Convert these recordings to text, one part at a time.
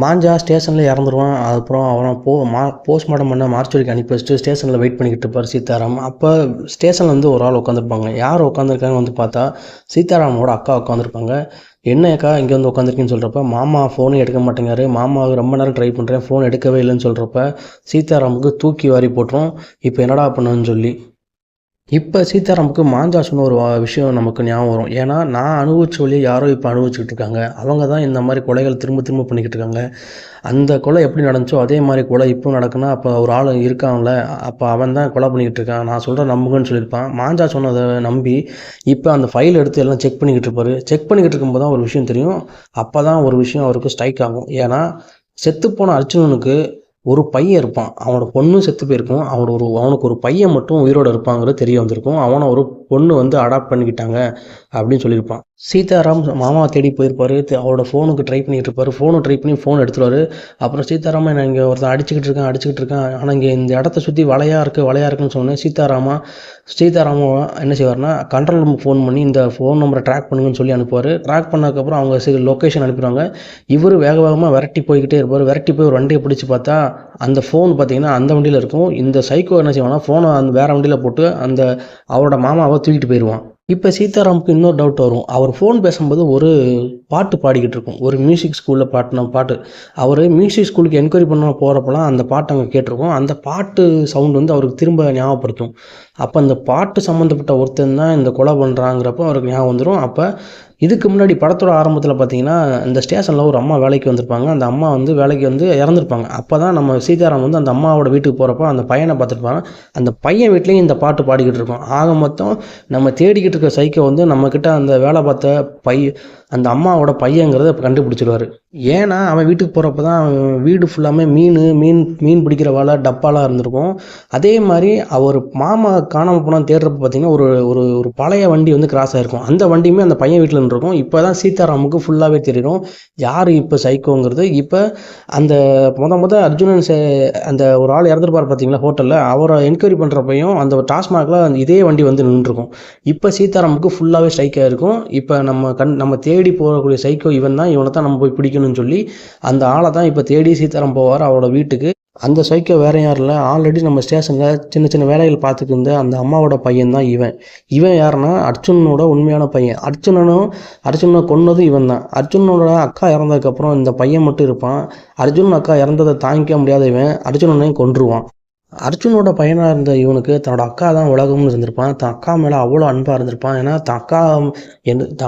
மாஞ்சா ஸ்டேஷனில் இறந்துருவான். அதுக்கப்புறம் அவனை போஸ்ட்மார்ட்டம் பண்ண மார்ச்சுரிக்கு அனுப்பி வச்சுட்டு ஸ்டேஷனில் வெயிட் பண்ணிக்கிட்டு இருப்பார் சீதாராம். அப்போ ஸ்டேஷனில் வந்து ஒரு ஆள் உட்காந்துருப்பாங்க. யார் உட்காந்துருக்காங்கன்னு வந்து பார்த்தா சீதாராமோட அக்கா உட்காந்துருப்பாங்க. என்ன அக்கா இங்கே வந்து உட்காந்துருக்கேன்னு சொல்கிறப்ப, மாமா ஃபோனே எடுக்க மாட்டேங்காரு, மாமாவுக்கு ரொம்ப நேரம் ட்ரை பண்ணுறேன், ஃபோன் எடுக்கவே இல்லைன்னு சொல்கிறப்ப சீதாராமுக்கு தூக்கி வாரி போட்டுரும். இப்போ என்னடா பண்ணுன்னு சொல்லி. இப்போ சீதாராமுக்கு மாஞ்சா சொன்ன ஒரு விஷயம் நமக்கு ஞாபகம் வரும். ஏன்னா நான் அனுபவிச்ச வழியை யாரோ இப்போ அனுபவிச்சுக்கிட்டு இருக்காங்க. அவங்க தான் இந்த மாதிரி கொலைகள் திரும்ப திரும்ப பண்ணிக்கிட்டு இருக்காங்க. அந்த கொலை எப்படி நடந்துச்சோ அதே மாதிரி கொலை இப்போ நடக்குன்னா அப்போ ஒரு ஆள் இருக்கான்ல, அப்போ அவன் தான் கொலை பண்ணிக்கிட்டு இருக்கான், நான் சொல்கிறேன் நம்புங்கன்னு சொல்லியிருப்பான். மாஞ்சா சொன்னதை நம்பி இப்போ அந்த ஃபைல் எடுத்து எல்லாம் செக் பண்ணிக்கிட்டு இருப்பார். செக் பண்ணிக்கிட்டு இருக்கும்போது தான் ஒரு விஷயம் தெரியும். அப்போ தான் ஒரு விஷயம் அவருக்கு ஸ்ட்ரைக் ஆகும். ஏன்னா செத்துப்போன அர்ஜுனனுக்கு ஒரு பையன் இருப்பான். அவனோட பொண்ணும் செத்து போயிருக்கும். அவனுக்கு ஒரு பையன் மட்டும் உயிரோடு இருப்பாங்கிறது தெரிய வந்திருக்கும். அவனை ஒரு பொண்ணு வந்து அடாப்ட் பண்ணிக்கிட்டாங்க அப்படின்னு சொல்லியிருப்பான். சீதாராம் மாமாவை தேடி போயிருப்பார். அவரோட ஃபோனுக்கு ட்ரை பண்ணிகிட்டு இருப்பார். ட்ரை பண்ணி ஃபோன் எடுத்துருவார். அப்புறம் சீதாராமா நான் இங்கே ஒருத்தன் அடிச்சுக்கிட்டு இருக்கேன், ஆனால் இங்கே இந்த இடத்த சுற்றி வலையாக இருக்குன்னு சொன்னேன். சீதாராமா என்ன செய்வார்னா கண்ட்ரோல் ரூமுக்கு ஃபோன் பண்ணி இந்த ஃபோன் நம்பரை ட்ராக் பண்ணுங்கன்னு சொல்லி அனுப்புவார். ட்ராக் பண்ணதுக்கப்புறம் அவங்க லொக்கேஷன் அனுப்பிடுவாங்க. இவர் வேக வேகமாக விரட்டி போய்கிட்டே இருப்பார். விரட்டி போய் ஒரு வண்டியை பிடிச்சி பார்த்தா அந்த ஃபோன் பார்த்தீங்கன்னா அந்த வண்டியில் இருக்கும். இந்த சைக்கோ என்ன செய்வானா ஃபோனை அந்த வேறு வண்டியில் போட்டு அவரோட மாமாவை தூக்கிட்டு போயிடுவான். இப்போ சீதாராமுக்கு இன்னொரு டவுட் வரும். அவர் ஃபோன் பேசும்போது ஒரு பாட்டு பாடிக்கிட்டு இருக்கும். ஒரு மியூசிக் ஸ்கூலில் பாட்டு. அவர் மியூசிக் ஸ்கூலுக்கு என்கொயரி பண்ண போகிறப்பெல்லாம் அந்த பாட்டு அங்கே கேட்டிருக்கோம். அந்த பாட்டு சவுண்ட் வந்து அவருக்கு திரும்ப ஞாபகப்படுத்தும். அப்போ அந்த பாட்டு சம்மந்தப்பட்ட ஒருத்தன் தான் இந்த கொலை பண்ணுறாங்கிறப்போ அவருக்கு ஞாபகம் வந்துடும். அப்போ இதுக்கு முன்னாடி படத்தோட ஆரம்பத்தில் பார்த்தீங்கன்னா இந்த ஸ்டேஷனில் ஒரு அம்மா வேலைக்கு வந்திருப்பாங்க. அந்த அம்மா வந்து வேலைக்கு வந்து இறந்துருப்பாங்க. அப்போ தான் நம்ம சீதாராம் வந்து அந்த அம்மாவோட வீட்டுக்கு போகிறப்போ அந்த பையனை பார்த்துருப்பாங்க. அந்த பையன் வீட்லேயும் இந்த பாட்டு பாடிக்கிட்டு இருக்கோம். ஆக மொத்தம் நம்ம தேடிக்கிட்டு இருக்க சைக்கோ வந்து நம்மக்கிட்ட அந்த வேலை பார்த்த அந்த அம்மாவோட பையங்கிறத கண்டுபிடிச்சிடுவார். ஏன்னா அவன் வீட்டுக்கு போகிறப்ப தான் வீடு ஃபுல்லாமே மீன் பிடிக்கிற வேலை டப்பாலாம் இருந்திருக்கும். அதே மாதிரி அவர் மாமா காணாமல் போனால் தேடுறப்ப பார்த்தீங்கன்னா ஒரு பழைய வண்டி வந்து கிராஸ் ஆகிருக்கும். அந்த வண்டியுமே அந்த பையன் வீட்டில் இருந்திருக்கும். இப்போ தான் சீதாராமுக்கு ஃபுல்லாகவே தெரியும் யார் இப்போ சைக்கோங்கிறது. இப்போ அந்த முத அர்ஜுனன் அந்த ஒரு ஆள் இறந்துருப்பார் பார்த்தீங்களா ஹோட்டலில், அவரை என்கொயரி பண்ணுறப்பையும் அந்த டாஸ்மாகில் இதே வண்டி வந்து நின்றுருக்கும். இப்போ சீதாராமுக்கு ஃபுல்லாகவே ஸ்ட்ரைக் ஆகிருக்கும். இப்போ நம்ம தேடி போகக்கூடிய சைக்கோ இவன் தான், இவனை தான் நம்ம போய் பிடிக்கணும்னு சொல்லி அந்த ஆளை தான் இப்போ தேடி சீதாராம் போவார் அவரோட வீட்டுக்கு. அந்த சைக்கோ வேற யாரும் இல்லை, ஆல்ரெடி நம்ம ஸ்டேஷனில் சின்ன சின்ன வேலைகள் பார்த்துட்டு இருந்த அந்த அம்மாவோட பையன் தான் இவன் யாருன்னா அர்ஜுனனோட உண்மையான பையன். அர்ஜுனனை கொன்னதும் இவன் தான். அர்ஜுனனோட அக்கா இறந்ததுக்கப்புறம் இந்த பையன் மட்டும் இருப்பான். அர்ஜுனன் அக்கா இறந்ததை தாங்கிக்க முடியாத இவன் அர்ஜுனனையும் கொன்றுவான். அர்ஜுனோட பையனாக இருந்த இவனுக்கு தன்னோட அக்கா தான் உலகம்னு இருந்திருப்பான். தன் அக்கா மேலே அவ்வளோ அன்பாக இருந்திருப்பான். ஏன்னா தன்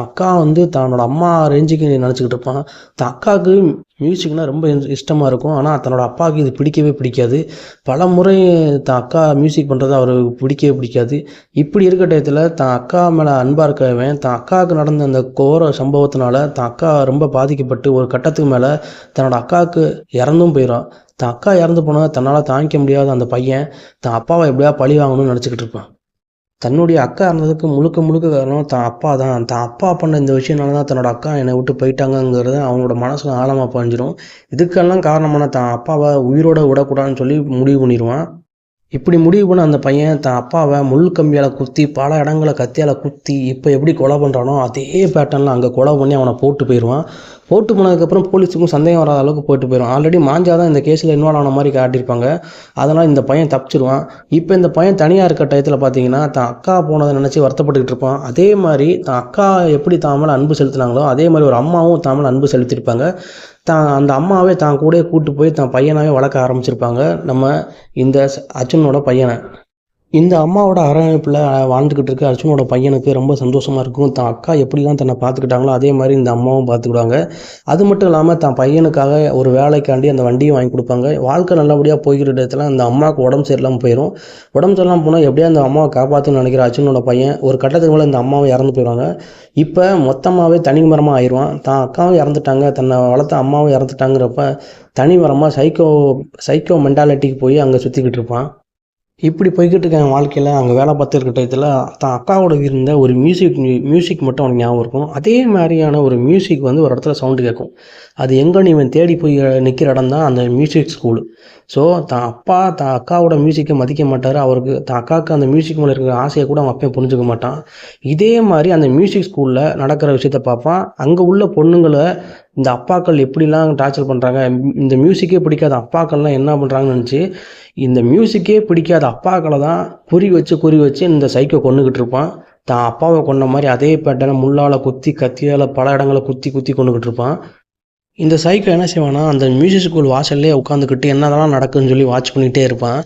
அக்கா வந்து தன்னோட அம்மா ரேஞ்சுக்கு நினச்சிக்கிட்டு இருப்பான். தன் அக்காவுக்கு மியூசிக்னால் ரொம்ப இஷ்டமாக இருக்கும். ஆனால் தன்னோட அப்பாவுக்கு இது பிடிக்கவே பிடிக்காது. பல முறை தன் அக்கா மியூசிக் பண்ணுறது அவருக்கு பிடிக்கவே பிடிக்காது. இப்படி இருக்க டயத்தில் தன் அக்கா மேலே அன்பாக இருக்கவன் தன் அக்காவுக்கு நடந்த அந்த கோர சம்பவத்தினால தன் அக்கா ரொம்ப பாதிக்கப்பட்டு ஒரு கட்டத்துக்கு மேலே தன்னோட அக்காவுக்கு இறந்தும் போயிடும். தன் அக்கா இறந்து போனால் தன்னால் தாங்கிக்க முடியாத அந்த பையன் தன் அப்பாவை எப்படியா பழி வாங்கணும்னு நினச்சிக்கிட்டு இருப்பான். தன்னுடைய அக்கா இருந்ததுக்கு முழுக்க காரணம் தான் அப்பா தான். தான் அப்பா பண்ண இந்த விஷயனால தான் தன்னோட அக்கா என்னை விட்டு போயிட்டாங்கங்கிறது அவனோட மனசில் ஆழமாக பதிஞ்சிடும். இதுக்கெல்லாம் காரணமான தான் அப்பாவை உயிரோட விடக்கூடாதுன்னு சொல்லி முடிவு பண்ணிடுவான். இப்படி முடிவு பண்ண அந்த பையன் தான் அப்பாவை முள் கம்பியால் குத்தி பல இடங்களை கத்தியால் குத்தி இப்போ எப்படி கொலை பண்ணுறானோ அதே பேட்டர்னில் அங்கே கொலை பண்ணி அவனை போட்டு போயிடுவான். போட்டு போனதுக்கப்புறம் போலீஸுக்கும் சந்தேகம் வராத அளவுக்கு போயிட்டு போயிடும். ஆல்ரெடி மாஞ்சா தான் இந்த கேஸில் இன்வால்வ் ஆன மாதிரி காட்டியிருப்பாங்க. அதனால் இந்த பையன் தப்பிச்சிடுவான். இப்போ இந்த பையன் தனியாக இருக்க டயத்தில் பார்த்தீங்கன்னா தான் அக்கா போனதை நினச்சி வருத்தப்பட்டுக்கிட்டு இருப்பான். அதே மாதிரி தான் அக்கா எப்படி தான் மேலே அன்பு செலுத்தினாங்களோ அதே மாதிரி ஒரு அம்மாவும் தான் மேலே அன்பு செலுத்தியிருப்பாங்க. அந்த அம்மாவே தான் கூட கூப்பிட்டு போய் தான் பையனாகவே வளர்க்க ஆரம்பிச்சிருப்பாங்க நம்ம இந்த அர்ஜுனோட பையனை. இந்த அம்மாவோட அரவணைப்பில் வாழ்ந்துக்கிட்டு இருக்க அர்ஜுனோட பையனுக்கு ரொம்ப சந்தோஷமாக இருக்கும். தான் அக்கா எப்படிலாம் தன்னை பார்த்துக்கிட்டாங்களோ அதே மாதிரி இந்த அம்மாவும் பார்த்துக்கிடுவாங்க. அது மட்டும் இல்லாமல் தான் பையனுக்காக ஒரு வேலைக்காண்டி அந்த வண்டியை வாங்கி கொடுப்பாங்க. வாழ்க்கை நல்லபடியாக போய்கிற இடத்துல அந்த அம்மாவுக்கு உடம்பு சரியில்லாமல் போயிடும். உடம்பு சரியில்லாமல் போனால் எப்படியா அந்த அம்மாவை காப்பாற்றுன்னு நினைக்கிற அர்ஜுனோட பையன் ஒரு கட்டத்துக்கு மேலே இந்த அம்மாவை இறந்து போயிடுவாங்க. இப்போ மொத்தமாகவே தனிமரமாக ஆயிடுவான். தான் அக்காவும் இறந்துட்டாங்க, தன்னை வளர்த்த அம்மாவும் இறந்துட்டாங்கிறப்ப தனிமரமாக சைக்கோ மென்டாலிட்டிக்கு போய் அங்கே சுற்றிக்கிட்டு இருப்பான். இப்படி போய்கிட்டு இருக்க வாழ்க்கையில் அங்கே வேலை பார்த்துருக்க டயத்தில் தான் அக்காவோட இருந்த ஒரு மியூசிக் மட்டும் அவனுக்கு ஞாபகம் இருக்கும். அதே மாதிரியான ஒரு மியூசிக் வந்து ஒரு இடத்துல சவுண்டு கேட்கும். அது எங்கன்னு இவன் தேடி போய் நிற்கிற இடம் தான் அந்த மியூசிக் ஸ்கூலு. ஸோ தான் அக்காவோட மியூசிக்கை மதிக்க மாட்டார். அவருக்கு தான் அக்காவுக்கு அந்த மியூசிக் மேலே இருக்கிற ஆசையை கூட அவன் அப்பயும் புரிஞ்சுக்க மாட்டான். இதே மாதிரி அந்த மியூசிக் ஸ்கூலில் நடக்கிற விஷயத்த பார்ப்பான். அங்கே உள்ள பொண்ணுங்களை இந்த அப்பாக்கள் எப்படிலாம் டார்ச்சர் பண்ணுறாங்க, இந்த மியூசிக்கே பிடிக்காத அப்பாக்கள்லாம் என்ன பண்ணுறாங்கன்னு நினச்சி இந்த மியூசிக்கே பிடிக்காத அப்பாக்களை தான் குறி வச்சு இந்த சைக்கோ கொண்டுக்கிட்டு இருப்பான். தான் அப்பாவை கொண்ட மாதிரி அதே பேட்டர்னை முள்ளால் குத்தி கத்தியால் பல இடங்களை குத்தி குத்தி கொண்டுக்கிட்டு இருப்பான். இந்த சைக்கோ என்ன செய்வானா, அந்த மியூசிக் ஸ்கூல் வாசல்லே உட்காந்துக்கிட்டு என்னதெல்லாம் நடக்குதுன்னு சொல்லி வாட்ச் பண்ணிகிட்டே இருப்பான்.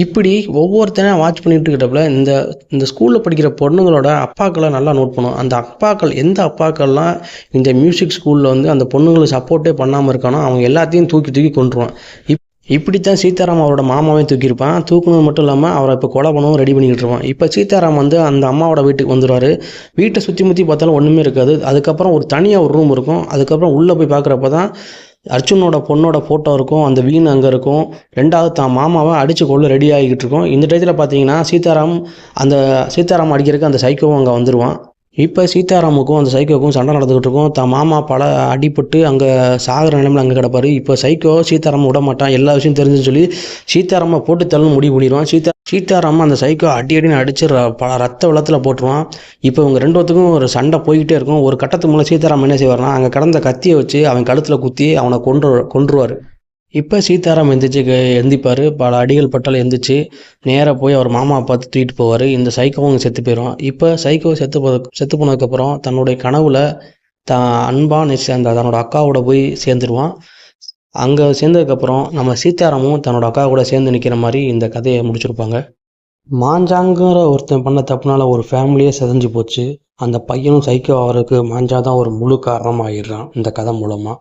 இப்படி ஒவ்வொருத்தனையும் வாட்ச் பண்ணிட்டு இருக்கிறப்பல இந்த இந்த ஸ்கூலில் படிக்கிற பொண்ணுங்களோட அப்பாக்களை நல்லா நோட் பண்ணும். அந்த அப்பாக்கள் எந்த அப்பாக்கள்லாம் இந்த மியூசிக் ஸ்கூலில் வந்து அந்த பொண்ணுங்களுக்கு சப்போர்ட்டே பண்ணாமல் இருக்கானோ அவங்க எல்லாத்தையும் தூக்கி தூக்கி கொண்டுருவான். இப்படித்தான் சீதாராம் அவரோட மாமாவையும் தூக்கியிருப்பான். தூக்குனது மட்டும் இல்லாமல் அவரை இப்போ கொலை பண்ணவும் ரெடி பண்ணிக்கிட்டு இருப்பான். இப்போ சீதாராம் வந்து அந்த அம்மாவோட வீட்டுக்கு வந்துடுவார். வீட்டை சுற்றி முற்றி பார்த்தாலும் ஒன்றுமே இருக்காது. அதுக்கப்புறம் ஒரு தனியாக ஒரு ரூம் இருக்கும். அதுக்கப்புறம் உள்ளே போய் பார்க்குறப்ப தான் அர்ஜுனோட பொண்ணோட ஃபோட்டோ இருக்கும். அந்த வீண் அங்கே இருக்கும். ரெண்டாவது தான் மாமாவை அடித்து கொள்ள ரெடி ஆகிக்கிட்டு இருக்கும். இந்த டயத்தில் பார்த்தீங்கன்னா சீதாராம் அடிக்கிறதுக்கு அந்த சைக்கோவும் அங்கே வந்துடுவான். இப்போ சீதாராமுக்கும் அந்த சைக்கோவுக்கும் சண்டை நடந்துக்கிட்டு இருக்கும். தான் மாமா பல அடிபட்டு அங்கே சாகிற நிலைமையில் அங்கே கிடப்பாரு. இப்போ சைக்கோ சீதாராம விட மாட்டான். எல்லா விஷயம் தெரிஞ்சுன்னு சொல்லி சீதாராமை போட்டு தள்ளு முடிவு பண்ணிடுவான். சீதாராம அந்த சைக்கோ அடின்னு அடித்து பல ரத்த வெள்ளத்தில் போட்டுருவான். இப்போ இவங்க ரெண்டுத்துக்கும் ஒரு சண்டை போய்கிட்டே இருக்கும். ஒரு கட்டத்துக்கு மேலே சீதாராம் என்ன செய்வார்னா, அங்கே கடந்த கத்தியை வச்சு அவன் கழுத்தில் குத்தி அவனை கொன்றுவார். இப்போ சீதாராம் எந்திப்பார். பல அடிகள் பட்டால் எந்திரிச்சு நேராக போய் அவர் மாமாவை பார்த்து தூக்கிட்டு போவார். இந்த சைக்கோவும் செத்து போயிடுவான். இப்போ சைக்கோ செத்து போனதுக்கப்புறம் தன்னுடைய கனவுல தான் அன்பாக தன்னோட அக்காவோட போய் சேர்ந்துருவான். அங்கே சேர்ந்ததுக்கப்புறம் நம்ம சீதாராமும் தன்னோட அக்கா கூட சேர்ந்து நிற்கிற மாதிரி இந்த கதையை முடிச்சிருப்பாங்க. மாஞ்சாங்கிற ஒருத்தன் பண்ண தப்புனால ஒரு ஃபேமிலியே செதஞ்சு போச்சு. அந்த பையனும் சைக்கோ அவருக்கு மாஞ்சா தான் ஒரு முழு காரணமாக ஆயிடுறான் இந்த கதை மூலமாக.